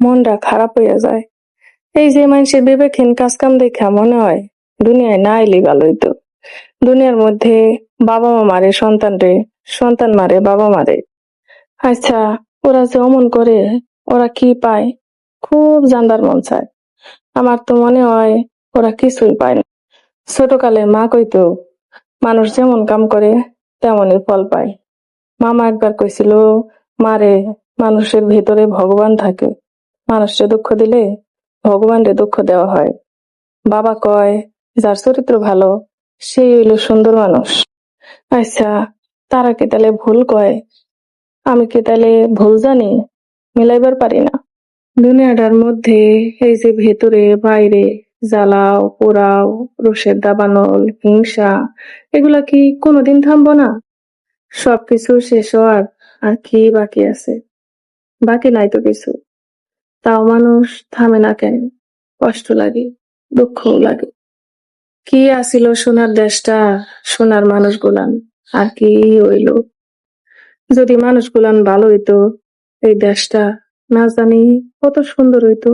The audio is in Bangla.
মনটা খারাপ হইয়া যায়। এই যে মানুষের বিবেকহীন কাজ কাম দেখা মনে হয় দুনিয়ায় না এলি ভালো হইতো। দুনিয়ার মধ্যে বাবা মা মারে সন্তান রে, সন্তান মারে বাবা মারে। আচ্ছা, ওরা যে অমন করে, ওরা কি পায়? খুব জানবার মন চায়। আমার তো মনে হয় ওরা কিছুই পায় না। ছোটকালে মা কইতো, মানুষ যেমন কাম করে তেমনই ফল পায়। মামা একবার কইছিল, মারে, মানুষের ভেতরে ভগবান থাকে, মানুষকে দুঃখ দিলে ভগবানরে দুঃখ দেওয়া হয়। বাবা কয়, যার চরিত্র ভালো সেই হইল সুন্দর মানুষ। আচ্ছা, তারা কি তাহলে ভুল কয়? আমি কি তাহলে ভুল জানি? মিলাইবার পারি না। দুনিয়াটার মধ্যে এই যে ভেতরে বাইরে জ্বালাও পোড়াও, রোষের দাবানল, হিংসা, এগুলা কি কোনোদিন থামবো না? সবকিছু শেষ হওয়ার আর কি বাকি আছে? বাকি নাই তো কিছু। তাও মানুষ থামে না কেন? কষ্ট লাগে, দুঃখও লাগে। কি আসিল সোনার দেশটা, সোনার মানুষ গুলান, আর কি হইল? যদি মানুষ গুলান ভালো হইতো, এই দেশটা না জানি কত সুন্দর হইতো।